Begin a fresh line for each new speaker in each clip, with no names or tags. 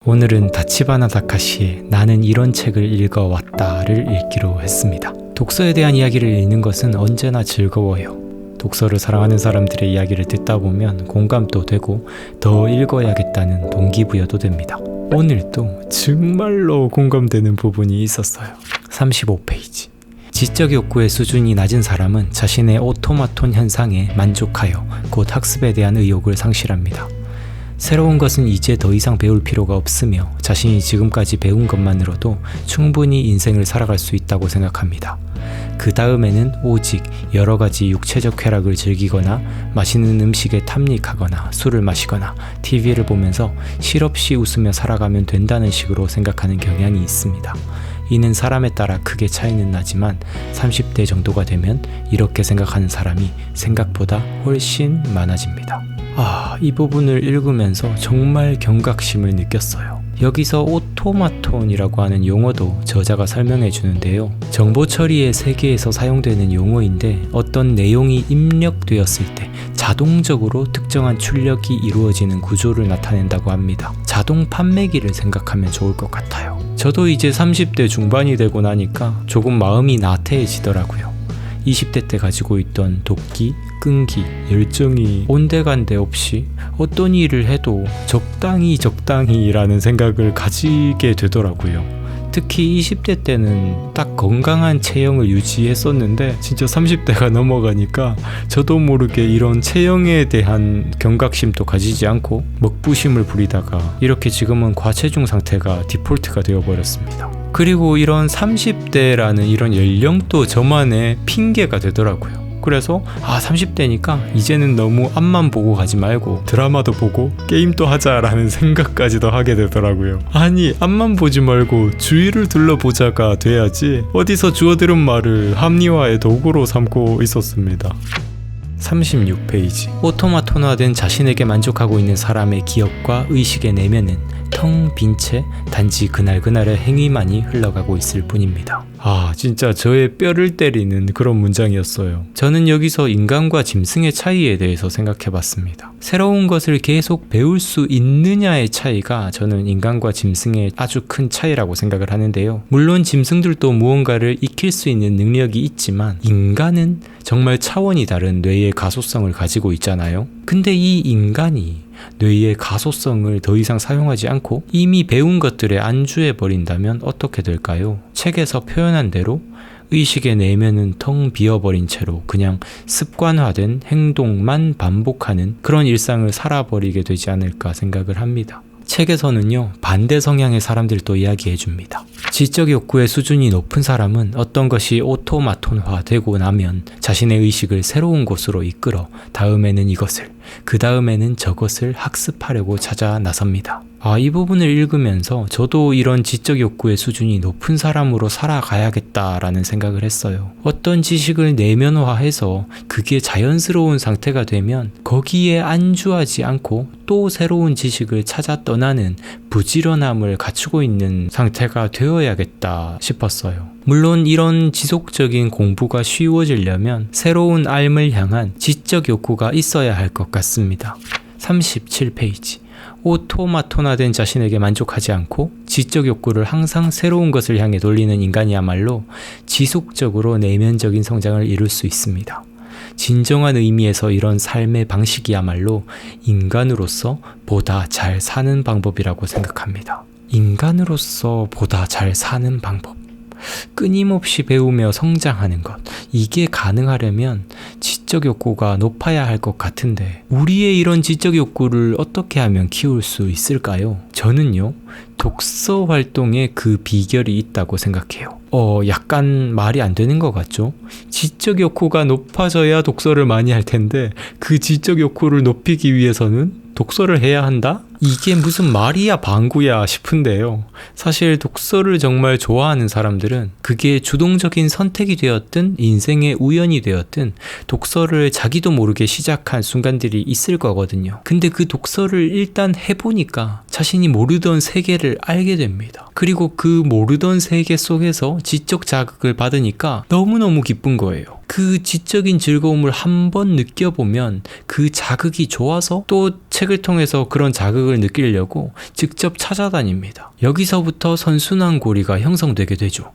오늘은 다치바나 다카시의 나는 이런 책을 읽어왔다를 읽기로 했습니다. 독서에 대한 이야기를 읽는 것은 언제나 즐거워요. 독서를 사랑하는 사람들의 이야기를 듣다 보면 공감도 되고 더 읽어야겠다는 동기부여도 됩니다. 오늘도 정말로 공감되는 부분이 있었어요. 35페이지. 지적 욕구의 수준이 낮은 사람은 자신의 오토마톤 현상에 만족하여 곧 학습에 대한 의욕을 상실합니다. 새로운 것은 이제 더 이상 배울 필요가 없으며 자신이 지금까지 배운 것만으로도 충분히 인생을 살아갈 수 있다고 생각합니다. 그 다음에는 오직 여러 가지 육체적 쾌락을 즐기거나 맛있는 음식에 탐닉하거나 술을 마시거나 TV를 보면서 실없이 웃으며 살아가면 된다는 식으로 생각하는 경향이 있습니다. 이는 사람에 따라 크게 차이는 나지만 30대 정도가 되면 이렇게 생각하는 사람이 생각보다 훨씬 많아집니다. 이 부분을 읽으면서 정말 경각심을 느꼈어요. 여기서 오토마톤이라고 하는 용어도 저자가 설명해 주는데요. 정보 처리의 세계에서 사용되는 용어인데 어떤 내용이 입력되었을 때 자동적으로 특정한 출력이 이루어지는 구조를 나타낸다고 합니다. 자동 판매기를 생각하면 좋을 것 같아요. 저도 이제 30대 중반이 되고 나니까 조금 마음이 나태해지더라고요. 20대 때 가지고 있던 도끼, 끈기, 열정이 온데간데 없이 어떤 일을 해도 적당히라는 생각을 가지게 되더라고요. 특히 20대 때는 딱 건강한 체형을 유지했었는데 진짜 30대가 넘어가니까 저도 모르게 이런 체형에 대한 경각심도 가지지 않고 먹부심을 부리다가 이렇게 지금은 과체중 상태가 디폴트가 되어버렸습니다. 그리고 이런 30대라는 이런 연령도 저만의 핑계가 되더라고요. 그래서 30대니까 이제는 너무 앞만 보고 가지 말고 드라마도 보고 게임도 하자라는 생각까지도 하게 되더라고요. 아니, 앞만 보지 말고 주위를 둘러보자가 돼야지 어디서 주워들은 말을 합리화의 도구로 삼고 있었습니다. 36페이지. 오토마톤화된 자신에게 만족하고 있는 사람의 기억과 의식의 내면은 텅 빈 채 단지 그날그날의 행위만이 흘러가고 있을 뿐입니다. 진짜 저의 뼈를 때리는 그런 문장이었어요. 저는 여기서 인간과 짐승의 차이에 대해서 생각해봤습니다. 새로운 것을 계속 배울 수 있느냐의 차이가 저는 인간과 짐승의 아주 큰 차이라고 생각을 하는데요. 물론 짐승들도 무언가를 익힐 수 있는 능력이 있지만 인간은 정말 차원이 다른 뇌의 가소성을 가지고 있잖아요. 근데 이 인간이 뇌의 가소성을 더 이상 사용하지 않고 이미 배운 것들에 안주해 버린다면 어떻게 될까요? 책에서 표현한 대로 의식의 내면은 텅 비어버린 채로 그냥 습관화된 행동만 반복하는 그런 일상을 살아버리게 되지 않을까 생각을 합니다. 책에서는요, 반대 성향의 사람들도 이야기해줍니다. 지적 욕구의 수준이 높은 사람은 어떤 것이 오토마톤화 되고 나면 자신의 의식을 새로운 곳으로 이끌어 다음에는 이것을, 그 다음에는 저것을 학습하려고 찾아 나섭니다. 이 부분을 읽으면서 저도 이런 지적 욕구의 수준이 높은 사람으로 살아가야겠다라는 생각을 했어요. 어떤 지식을 내면화해서 그게 자연스러운 상태가 되면 거기에 안주하지 않고 또 새로운 지식을 찾아 떠나는 부지런함을 갖추고 있는 상태가 되어야겠다 싶었어요. 물론 이런 지속적인 공부가 쉬워지려면 새로운 삶을 향한 지적 욕구가 있어야 할 것 같습니다. 37페이지. 오토마톤화된 자신에게 만족하지 않고 지적 욕구를 항상 새로운 것을 향해 돌리는 인간이야말로 지속적으로 내면적인 성장을 이룰 수 있습니다. 진정한 의미에서 이런 삶의 방식이야말로 인간으로서 보다 잘 사는 방법이라고 생각합니다. 인간으로서 보다 잘 사는 방법. 끊임없이 배우며 성장하는 것, 이게 가능하려면 지적 욕구가 높아야 할 것 같은데 우리의 이런 지적 욕구를 어떻게 하면 키울 수 있을까요? 저는요, 독서 활동에 그 비결이 있다고 생각해요. 약간 말이 안 되는 것 같죠? 지적 욕구가 높아져야 독서를 많이 할 텐데 그 지적 욕구를 높이기 위해서는 독서를 해야 한다? 이게 무슨 말이야 방구야 싶은데요. 사실 독서를 정말 좋아하는 사람들은 그게 주동적인 선택이 되었든 인생의 우연이 되었든 독서를 자기도 모르게 시작한 순간들이 있을 거거든요. 근데 그 독서를 일단 해보니까 자신이 모르던 세계를 알게 됩니다. 그리고 그 모르던 세계 속에서 지적 자극을 받으니까 너무너무 기쁜 거예요. 그 지적인 즐거움을 한번 느껴보면 그 자극이 좋아서 또 책을 통해서 그런 자극을 느끼려고 직접 찾아다닙니다. 여기서부터 선순환 고리가 형성되게 되죠.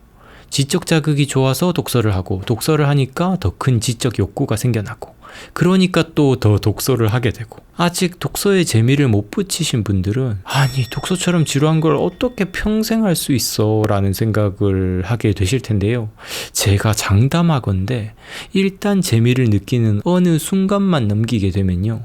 지적 자극이 좋아서 독서를 하고, 독서를 하니까 더 큰 지적 욕구가 생겨나고, 그러니까 또 더 독서를 하게 되고, 아직 독서에 재미를 못 붙이신 분들은 아니 독서처럼 지루한 걸 어떻게 평생 할 수 있어 라는 생각을 하게 되실 텐데요. 제가 장담하건대 일단 재미를 느끼는 어느 순간만 넘기게 되면요,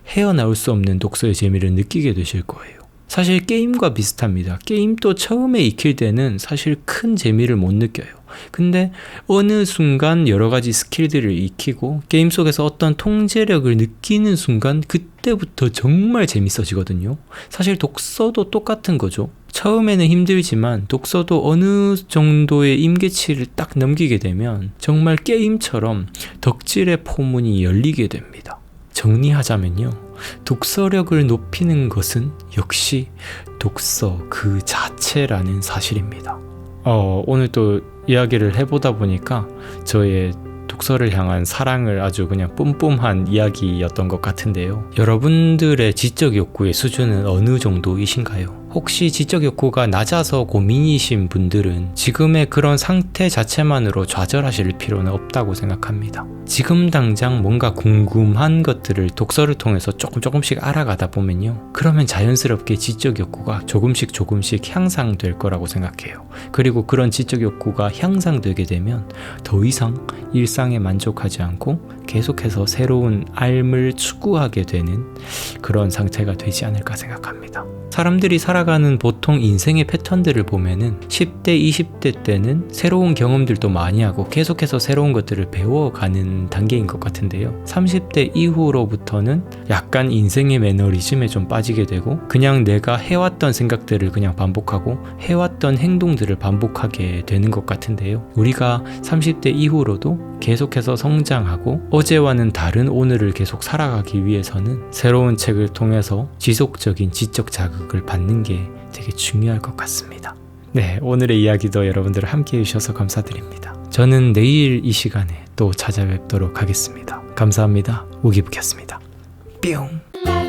헤어나올 수 없는 독서의 재미를 느끼게 되실 거예요. 사실 게임과 비슷합니다. 게임도 처음에 익힐 때는 사실 큰 재미를 못 느껴요. 근데 어느 순간 여러 가지 스킬들을 익히고 게임 속에서 어떤 통제력을 느끼는 순간 그때부터 정말 재밌어지거든요. 사실 독서도 똑같은 거죠. 처음에는 힘들지만 독서도 어느 정도의 임계치를 딱 넘기게 되면 정말 게임처럼 덕질의 포문이 열리게 됩니다. 정리하자면요, 독서력을 높이는 것은 역시 독서 그 자체라는 사실입니다. 오늘 또 이야기를 해보다 보니까 저의 독서를 향한 사랑을 아주 그냥 뿜뿜한 이야기였던 것 같은데요. 여러분들의 지적 욕구의 수준은 어느 정도이신가요? 혹시 지적 욕구가 낮아서 고민이신 분들은 지금의 그런 상태 자체만으로 좌절하실 필요는 없다고 생각합니다. 지금 당장 뭔가 궁금한 것들을 독서를 통해서 조금씩 알아가다 보면요, 그러면 자연스럽게 지적 욕구가 조금씩 향상될 거라고 생각해요. 그리고 그런 지적 욕구가 향상되게 되면 더 이상 일상에 만족하지 않고 계속해서 새로운 삶을 추구하게 되는 그런 상태가 되지 않을까 생각합니다. 사람들이 살아가는 보통 인생의 패턴들을 보면은 10대, 20대 때는 새로운 경험들도 많이 하고 계속해서 새로운 것들을 배워가는 단계인 것 같은데요. 30대 이후로부터는 약간 인생의 매너리즘에 좀 빠지게 되고 그냥 내가 해왔던 생각들을 그냥 반복하고 해왔던 행동들을 반복하게 되는 것 같은데요. 우리가 30대 이후로도 계속해서 성장하고 어제와는 다른 오늘을 계속 살아가기 위해서는 새로운 책을 통해서 지속적인 지적 자극을 받는 게 되게 중요할 것 같습니다. 네, 오늘의 이야기도 여러분들 함께 해주셔서 감사드립니다. 저는 내일 이 시간에 또 찾아뵙도록 하겠습니다. 감사합니다. 우기부기였습니다. 뿅.